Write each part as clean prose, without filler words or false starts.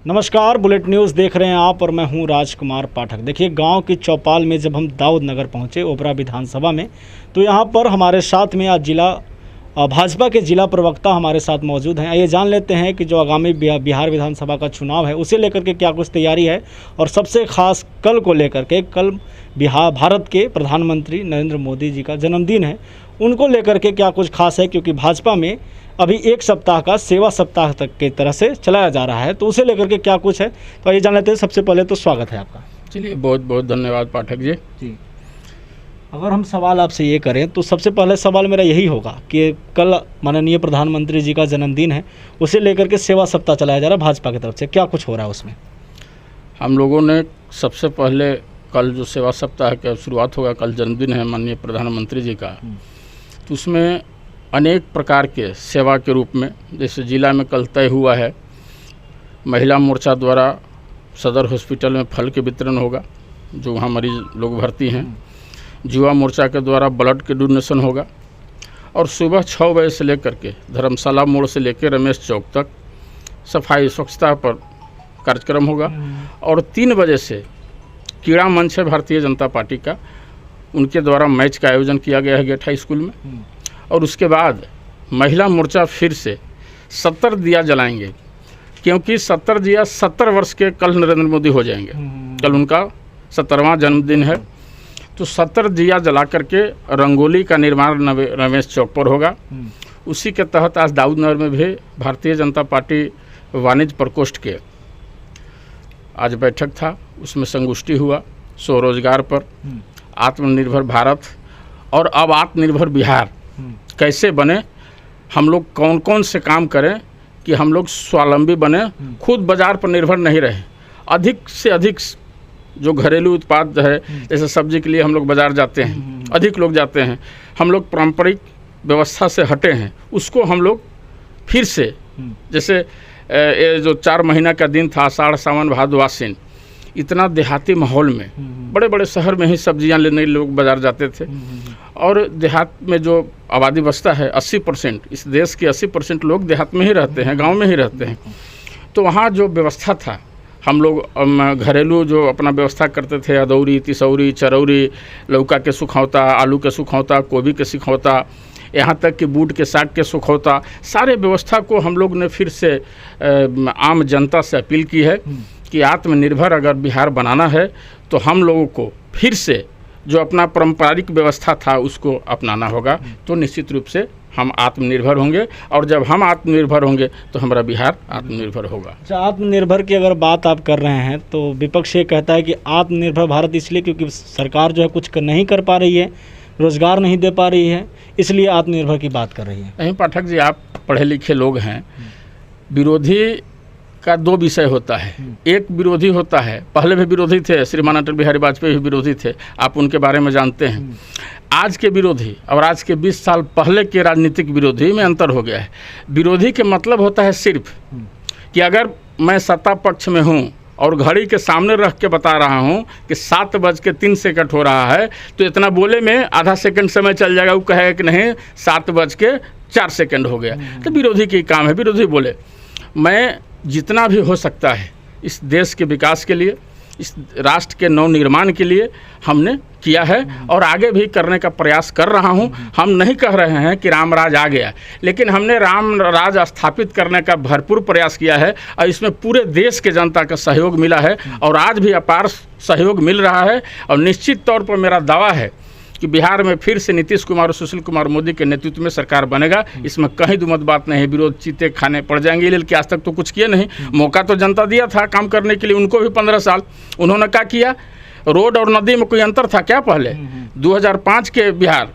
नमस्कार, bullet news देख रहे हैं आप और मैं हूं राजकुमार पाठक। देखिए, गांव की चौपाल में जब हम दाऊद नगर पहुंचे ओबरा विधानसभा में, तो यहां पर हमारे साथ में आज जिला भाजपा के जिला प्रवक्ता हमारे साथ मौजूद हैं। आइए जान लेते हैं कि जो आगामी बिहार विधानसभा का चुनाव है उसे लेकर के क्या कुछ तैयारी है, और सबसे खास कल को लेकर के, कल भारत के प्रधानमंत्री नरेंद्र मोदी जी का जन्मदिन है, उनको लेकर के क्या कुछ खास है, क्योंकि भाजपा में अभी एक सप्ताह का सेवा सप्ताह तक के तरह से चलाया जा रहा है, तो उसे लेकर के क्या कुछ है, तो ये जान लेते हैं। सबसे पहले तो स्वागत है आपका। चलिए, बहुत बहुत धन्यवाद पाठक जी। अगर हम सवाल आपसे ये करें तो सबसे पहले सवाल मेरा यही होगा कि कल माननीय प्रधानमंत्री जी का जन्मदिन है, उसे लेकर के सेवा सप्ताह चलाया जा रहा है भाजपा की तरफ से, क्या कुछ हो रहा है उसमें? हम लोगों ने सबसे पहले कल जो सेवा सप्ताह की शुरुआत होगा, कल जन्मदिन है माननीय प्रधानमंत्री जी का, तो उसमें अनेक प्रकार के सेवा के रूप में, जैसे जिला में कल तय हुआ है, महिला मोर्चा द्वारा सदर हॉस्पिटल में फल के वितरण होगा जो वहाँ मरीज लोग भर्ती हैं, युवा मोर्चा के द्वारा ब्लड के डोनेशन होगा, और सुबह 6 बजे से लेकर के धर्मशाला मोड़ से लेकर रमेश चौक तक सफाई स्वच्छता पर कार्यक्रम होगा, और 3 बजे से क्रीड़ा मंच है भारतीय जनता पार्टी का, उनके द्वारा मैच का आयोजन किया गया है गेट हाई स्कूल में, और उसके बाद महिला मोर्चा फिर से 70 दिया जलाएंगे, क्योंकि 70 दिया 70 वर्ष के कल नरेंद्र मोदी हो जाएंगे, कल उनका 70वां जन्मदिन है, तो 70 दिया जला करके रंगोली का निर्माण रमेश चौक पर होगा। उसी के तहत आज दाऊद नगर में भी भारतीय जनता पार्टी वाणिज्य प्रकोष्ठ के आज बैठक था, उसमें संगोष्ठी हुआ स्वरोजगार पर, आत्मनिर्भर भारत और अब आत्मनिर्भर बिहार कैसे बने, हम लोग कौन कौन से काम करें कि हम लोग स्वावलंबी बने, खुद बाज़ार पर निर्भर नहीं रहे। अधिक से अधिक जो घरेलू उत्पाद है, जैसे सब्जी के लिए हम लोग बाज़ार जाते हैं, अधिक लोग जाते हैं, हम लोग पारंपरिक व्यवस्था से हटे हैं, उसको हम लोग फिर से, जैसे ये जो 4 महीना का दिन था, आषाढ़ सावन भादो आश्विन, इतना देहाती माहौल में बड़े बड़े शहर में ही सब्जियां लेने लोग बाज़ार जाते थे, और देहात में जो आबादी बसता है 80%, इस देश के 80% लोग देहात में ही रहते हैं, गांव में ही रहते हैं, तो वहाँ जो व्यवस्था था, हम लोग घरेलू जो अपना व्यवस्था करते थे, अदौरी, तिसौरी, चरौरी, लौका के सुखौता, आलू के सुखौता, गोभी के सुखौता, यहाँ तक कि बूट के साग के सुखौता, सारे व्यवस्था को हम लोग ने फिर से आम जनता से अपील की है कि आत्मनिर्भर अगर बिहार बनाना है तो हम लोगों को फिर से जो अपना पारंपरिक व्यवस्था था उसको अपनाना होगा, तो निश्चित रूप से हम आत्मनिर्भर होंगे, और जब हम आत्मनिर्भर होंगे तो हमारा बिहार आत्मनिर्भर होगा। अच्छा, आत्मनिर्भर की अगर बात आप कर रहे हैं तो विपक्ष ये कहता है कि आत्मनिर्भर भारत इसलिए क्योंकि सरकार जो है कुछ नहीं कर पा रही है, रोजगार नहीं दे पा रही है, इसलिए आत्मनिर्भर की बात कर रही है। नहीं पाठक जी, आप पढ़े लिखे लोग हैं, विरोधी का 2 विषय होता है। एक विरोधी होता है, पहले भी विरोधी थे, श्रीमान अटल बिहारी वाजपेयी भी विरोधी थे, आप उनके बारे में जानते हैं। आज के विरोधी और आज के 20 साल पहले के राजनीतिक विरोधी में अंतर हो गया है। विरोधी के मतलब होता है सिर्फ कि अगर मैं सत्ता पक्ष में हूँ और घड़ी के सामने रख के बता रहा हूँ कि 7:03 हो रहा है, तो इतना बोले में आधा सेकंड समय चल जाएगा, वो कहेगा कि नहीं 7:04 हो गया, तो विरोधी की काम है, विरोधी बोले। मैं जितना भी हो सकता है इस देश के विकास के लिए, इस राष्ट्र के नवनिर्माण के लिए हमने किया है, और आगे भी करने का प्रयास कर रहा हूं। हम नहीं कह रहे हैं कि राम राज आ गया, लेकिन हमने राम राज स्थापित करने का भरपूर प्रयास किया है, और इसमें पूरे देश के जनता का सहयोग मिला है, और आज भी अपार सहयोग मिल रहा है। और निश्चित तौर पर मेरा दावा है कि बिहार में फिर से नीतीश कुमार और सुशील कुमार मोदी के नेतृत्व में सरकार बनेगा, इसमें कहीं दुमत बात नहीं है। विरोध चीते खाने पड़ जाएंगे, लेकिन आज तक तो कुछ किया नहीं। मौका तो जनता दिया था काम करने के लिए, उनको भी 15 साल, उन्होंने क्या किया? रोड और नदी में कोई अंतर था क्या? पहले 2005 के बिहार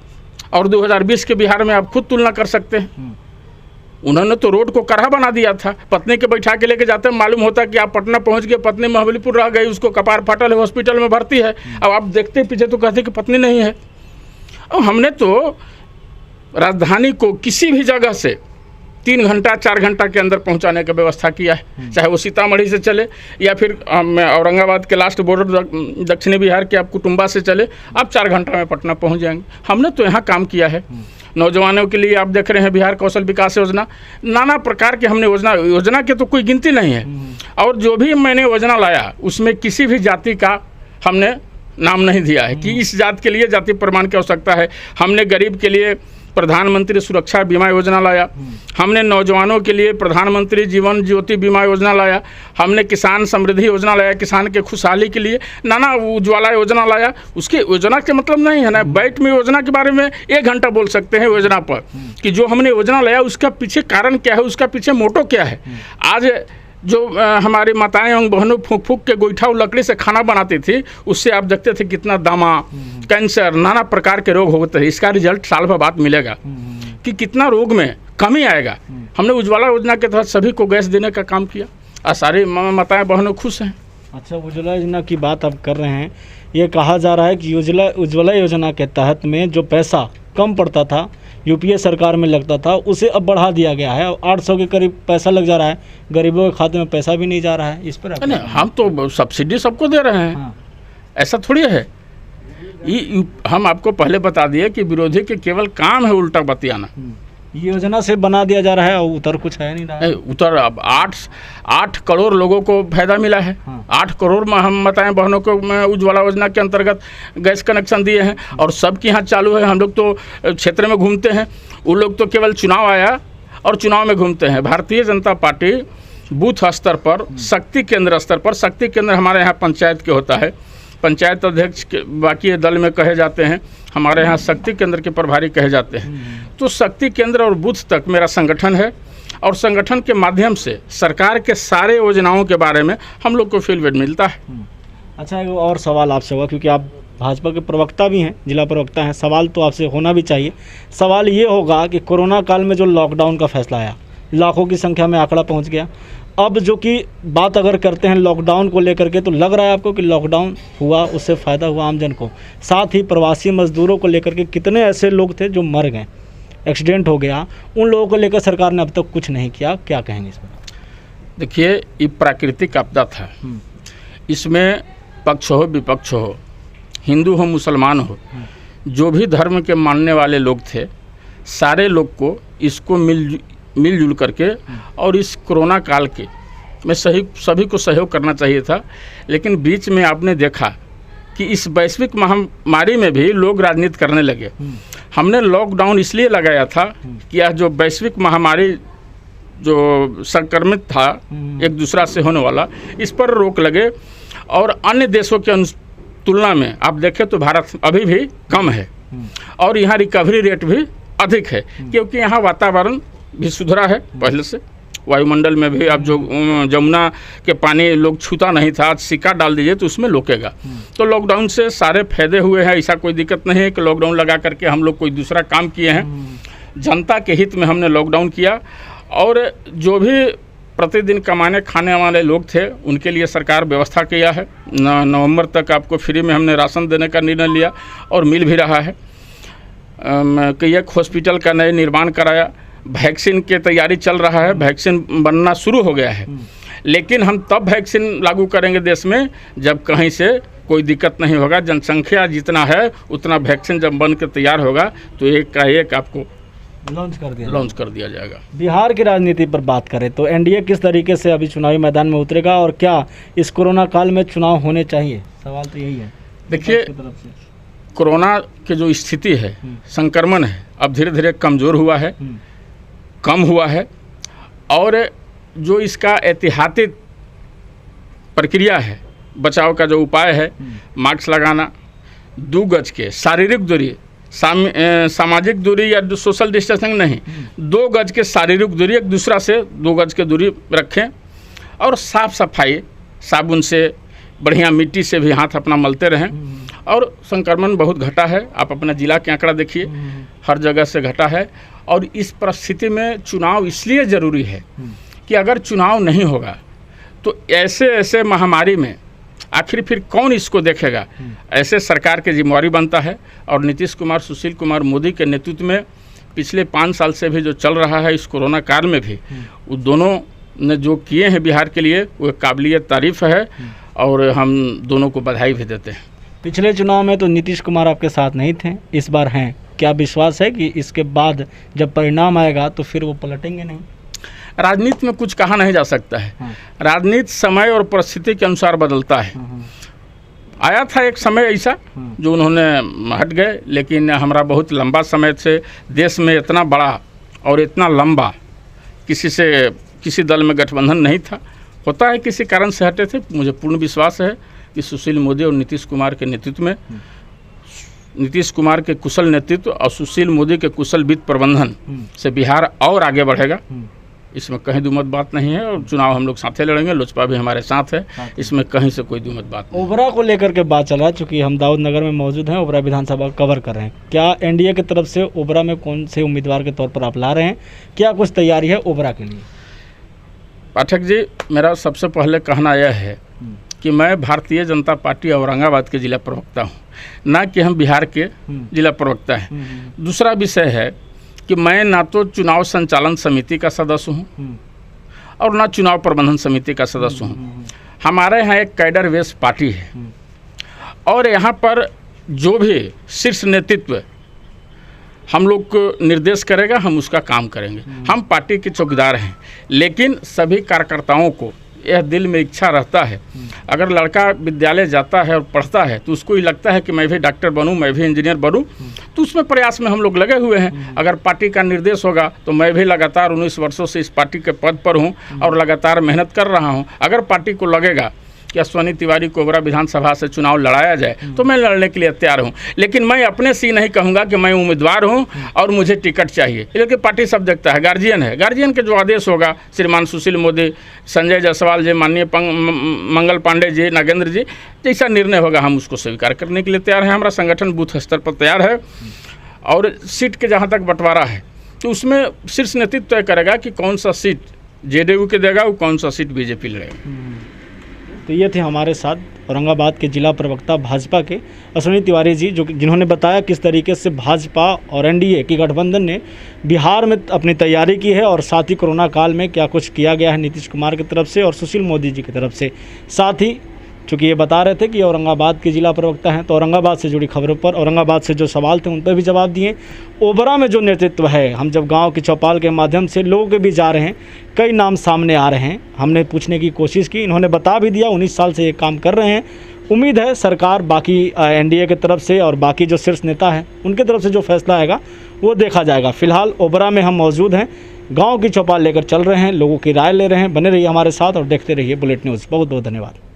और 2020 के बिहार में आप खुद तुलना कर सकते हैं। उन्होंने तो रोड को करहा बना दिया था, पत्नी के बैठा के लेके जाते हैं, मालूम होता कि आप पटना पहुंच गए, पत्नी महाबलीपुर रह गई, उसको कपार फाटल है, हॉस्पिटल में भर्ती है। अब आप देखते पीछे तो कहते कि पत्नी नहीं है। और हमने तो राजधानी को किसी भी जगह से 3 घंटा 4 घंटा के अंदर पहुंचाने का व्यवस्था किया है, चाहे वो सीतामढ़ी से चले या फिर औरंगाबाद के लास्ट बॉर्डर दक्षिणी बिहार के आप कुटुंबा से चले, आप 4 घंटा में पटना पहुंच जाएंगे। हमने तो यहाँ काम किया है। नौजवानों के लिए आप देख रहे हैं बिहार कौशल विकास योजना, नाना प्रकार के हमने योजना के तो कोई गिनती नहीं है। और जो भी मैंने योजना लाया उसमें किसी भी जाति का हमने नाम नहीं दिया है कि इस जात के लिए जाति प्रमाण की आवश्यकता है। हमने गरीब के लिए प्रधानमंत्री सुरक्षा बीमा योजना लाया, हमने नौजवानों के लिए प्रधानमंत्री जीवन ज्योति बीमा योजना लाया, हमने किसान समृद्धि योजना लाया, किसान के खुशहाली के लिए नाना उज्ज्वला योजना लाया। उसके योजना के मतलब नहीं है ना बैठ में योजना के बारे में 1 घंटा बोल सकते हैं योजना पर कि जो हमने योजना लाया उसका पीछे कारण क्या है, उसका पीछे मोटो क्या है। आज जो हमारी माताएं एवं बहनों फूंक फूंक के गोईठा और लकड़ी से खाना बनाती थी, उससे आप देखते थे कितना दमा, कैंसर, नाना प्रकार के रोग होते हैं। इसका रिजल्ट साल भर बाद मिलेगा कि कितना रोग में कमी आएगा। हमने उज्ज्वला योजना के तहत सभी को गैस देने का काम किया और सारी माताएं बहनों खुश हैं। अच्छा, उज्ज्वला योजना की बात आप कर रहे हैं, ये कहा जा रहा है कि उज्ज्वला योजना के तहत में जो पैसा कम पड़ता था यूपीए सरकार में लगता था उसे अब बढ़ा दिया गया है। 800 के करीब पैसा लग जा रहा है, गरीबों के खाते में पैसा भी नहीं जा रहा है। इस पर नहीं, हम तो सब्सिडी सबको दे रहे हैं। हाँ। ऐसा थोड़ी है। हम आपको पहले बता दिए कि विरोधी के केवल काम है उल्टा बतियाना। ये योजना से बना दिया जा रहा है और उतर कुछ है नहीं रहा है। उतर अब 8 करोड़ लोगों को फायदा मिला है। हाँ। 8 करोड़ में हम माताएं बहनों को उज्ज्वला योजना के अंतर्गत गैस कनेक्शन दिए हैं और सबके यहाँ चालू है। हम लोग तो क्षेत्र में घूमते हैं, वो लोग तो केवल चुनाव आया और चुनाव में घूमते हैं। भारतीय जनता पार्टी बूथ स्तर पर, शक्ति केंद्र स्तर पर, शक्ति केंद्र हमारे यहाँ पंचायत के होता है, पंचायत अध्यक्ष के बाकी दल में कहे जाते हैं, हमारे यहाँ शक्ति केंद्र के प्रभारी कहे जाते हैं। तो शक्ति केंद्र और बूथ तक मेरा संगठन है और संगठन के माध्यम से सरकार के सारे योजनाओं के बारे में हम लोग को फीडबैक मिलता है। अच्छा, एक और सवाल आपसे होगा, क्योंकि आप भाजपा के प्रवक्ता भी हैं, जिला प्रवक्ता हैं, सवाल तो आपसे होना भी चाहिए। सवाल ये होगा कि कोरोना काल में जो लॉकडाउन का फैसला आया, लाखों की संख्या में आंकड़ा पहुँच गया। अब जो कि बात अगर करते हैं लॉकडाउन को लेकर के, तो लग रहा है आपको कि लॉकडाउन हुआ उससे फ़ायदा हुआ आमजन को? साथ ही प्रवासी मजदूरों को लेकर के कितने ऐसे लोग थे जो मर गए, एक्सीडेंट हो गया, उन लोगों को लेकर सरकार ने अब तक कुछ नहीं किया, क्या कहेंगे इस पर? देखिए, ये प्राकृतिक आपदा था, इसमें पक्ष हो विपक्ष हो, हिंदू हो मुसलमान हो, जो भी धर्म के मानने वाले लोग थे, सारे लोग को इसको मिलजुल करके और इस कोरोना काल के में सभी को सहयोग करना चाहिए था। लेकिन बीच में आपने देखा कि इस वैश्विक महामारी में भी लोग राजनीति करने लगे। हमने लॉकडाउन इसलिए लगाया था कि यह जो वैश्विक महामारी जो संक्रमित था एक दूसरा से होने वाला, इस पर रोक लगे। और अन्य देशों के तुलना में आप देखें तो भारत अभी भी कम है और यहाँ रिकवरी रेट भी अधिक है, क्योंकि यहाँ वातावरण भी सुधरा है पहले से। वायुमंडल में भी अब जो जमुना के पानी लोग छूता नहीं था, आज सिक्का डाल दीजिए तो उसमें लोकेगा। तो लॉकडाउन से सारे फायदे हुए हैं, ऐसा कोई दिक्कत नहीं है कि लॉकडाउन लगा करके हम लोग कोई दूसरा काम किए हैं। जनता के हित में हमने लॉकडाउन किया और जो भी प्रतिदिन कमाने खाने वाले लोग थे उनके लिए सरकार व्यवस्था किया है। नवंबर तक आपको फ्री में हमने राशन देने का निर्णय लिया और मिल भी रहा है। कई एक हॉस्पिटल का नए निर्माण कराया, वैक्सीन की तैयारी चल रहा है, वैक्सीन बनना शुरू हो गया है। लेकिन हम तब वैक्सीन लागू करेंगे देश में जब कहीं से कोई दिक्कत नहीं होगा। जनसंख्या जितना है उतना वैक्सीन जब बन के तैयार होगा तो एक का एक आपको लॉन्च कर दिया जाएगा। बिहार की राजनीति पर बात करें तो एनडीए किस तरीके से अभी चुनावी मैदान में उतरेगा और क्या इस कोरोना काल में चुनाव होने चाहिए? सवाल तो यही है। देखिए, कोरोना की जो स्थिति है, संक्रमण है, अब धीरे धीरे कमज़ोर हुआ है, कम हुआ है। और जो इसका एहतियाती प्रक्रिया है, बचाव का जो उपाय है, मास्क लगाना, 2 गज के शारीरिक दूरी, सामाजिक दूरी या सोशल डिस्टेंसिंग नहीं, 2 गज के शारीरिक दूरी, एक दूसरा से 2 गज के दूरी रखें और साफ सफाई, साबुन से, बढ़िया मिट्टी से भी हाथ अपना मलते रहें। और संक्रमण बहुत घटा है, आप अपना जिला के आंकड़ा देखिए, हर जगह से घटा है। और इस परिस्थिति में चुनाव इसलिए ज़रूरी है कि अगर चुनाव नहीं होगा तो ऐसे महामारी में आखिर फिर कौन इसको देखेगा? ऐसे सरकार की जिम्मेवारी बनता है। और नीतीश कुमार, सुशील कुमार मोदी के नेतृत्व में पिछले 5 साल से भी जो चल रहा है इस कोरोना काल में भी, वो दोनों ने जो किए हैं बिहार के लिए वो काबिलियत तारीफ़ है और हम दोनों को बधाई भी देते हैं। पिछले चुनाव में तो नीतीश कुमार आपके साथ नहीं थे, इस बार हैं, क्या विश्वास है कि इसके बाद जब परिणाम आएगा तो फिर वो पलटेंगे नहीं? राजनीति में कुछ कहा नहीं जा सकता है। हाँ। राजनीति समय और परिस्थिति के अनुसार बदलता है। आया था एक समय ऐसा जो उन्होंने हट गए, लेकिन हमारा बहुत लंबा समय से देश में इतना बड़ा और इतना लंबा किसी दल में गठबंधन नहीं था। होता है किसी कारण से हटे थे। मुझे पूर्ण विश्वास है कि सुशील मोदी और नीतीश कुमार के नेतृत्व में, नीतीश कुमार के कुशल नेतृत्व और सुशील मोदी के कुशल वित्त प्रबंधन से बिहार और आगे बढ़ेगा। इसमें कहीं दुमत बात नहीं है। और चुनाव हम लोग साथे लड़ेंगे, लोजपा भी हमारे साथ है, इसमें कहीं से कोई दुमत बात नहीं। ओबरा को लेकर के बात चल रहा है, चूँकि हम दाऊद नगर में मौजूद हैं, ओबरा विधानसभा कवर कर रहे हैं। क्या एनडीए की तरफ से ओबरा में कौन से उम्मीदवार के तौर पर आप ला रहे हैं? क्या कुछ तैयारी है ओबरा के लिए? पाठक जी, मेरा सबसे पहले कहना यह है कि मैं भारतीय जनता पार्टी औरंगाबाद के जिला प्रवक्ता हूँ, ना कि हम बिहार के जिला प्रवक्ता हैं। दूसरा विषय है कि मैं ना तो चुनाव संचालन समिति का सदस्य हूँ और ना चुनाव प्रबंधन समिति का सदस्य हूँ। हमारे यहाँ एक कैडर बेस पार्टी है और यहाँ पर जो भी शीर्ष नेतृत्व हम लोग को निर्देश करेगा, हम उसका काम करेंगे। हम पार्टी के चौकीदार हैं, लेकिन सभी कार्यकर्ताओं को यह दिल में इच्छा रहता है, अगर लड़का विद्यालय जाता है और पढ़ता है तो उसको ही लगता है कि मैं भी डॉक्टर बनूं, मैं भी इंजीनियर बनूं, तो उसमें प्रयास में हम लोग लगे हुए हैं। अगर पार्टी का निर्देश होगा तो मैं भी लगातार 19 वर्षों से इस पार्टी के पद पर हूं और लगातार मेहनत कर रहा हूं। अगर पार्टी को लगेगा कि अश्वनी तिवारी को ओबरा विधानसभा से चुनाव लड़ाया जाए तो मैं लड़ने के लिए तैयार हूं, लेकिन मैं अपने से नहीं कहूंगा कि मैं उम्मीदवार हूं और मुझे टिकट चाहिए। क्योंकि पार्टी सब देखता है, गार्जियन है, गार्जियन के जो आदेश होगा, श्रीमान सुशील मोदी, संजय जायसवाल जी, माननीय मंगल पांडे जी, नागेंद्र जी, जैसा निर्णय होगा हम उसको स्वीकार करने के लिए तैयार हैं। हमारा संगठन बूथ स्तर पर तैयार है और सीट के जहाँ तक बंटवारा है तो उसमें शीर्ष नेतृत्व तय करेगा कि कौन सा सीट जेडीयू के देगा और कौन सा सीट बीजेपी लड़ेगा। तो ये थे हमारे साथ औरंगाबाद के जिला प्रवक्ता भाजपा के अश्वनी तिवारी जी, जिन्होंने बताया किस तरीके से भाजपा और एनडीए की गठबंधन ने बिहार में अपनी तैयारी की है और साथ ही कोरोना काल में क्या कुछ किया गया है नीतीश कुमार की तरफ से और सुशील मोदी जी की तरफ से। साथ ही चूँकि ये बता रहे थे कि औरंगाबाद के जिला प्रवक्ता हैं, तो औरंगाबाद से जुड़ी खबरों पर, औरंगाबाद से जो सवाल थे उन पर भी जवाब दिए। ओबरा में जो नेतृत्व है, हम जब गांव की चौपाल के माध्यम से लोगों के बीच जा रहे हैं, कई नाम सामने आ रहे हैं, हमने पूछने की कोशिश की, इन्होंने बता भी दिया 19 साल से ये काम कर रहे हैं। उम्मीद है सरकार बाकी एनडीए की तरफ से और बाकी जो शीर्ष नेता हैं उनकी तरफ से जो फैसला आएगा वो देखा जाएगा। फिलहाल ओबरा में हम मौजूद हैं, गाँव की चौपाल लेकर चल रहे हैं, लोगों की राय ले रहे हैं। बने रहिए हमारे साथ और देखते रहिए बुलेट न्यूज़। बहुत बहुत धन्यवाद।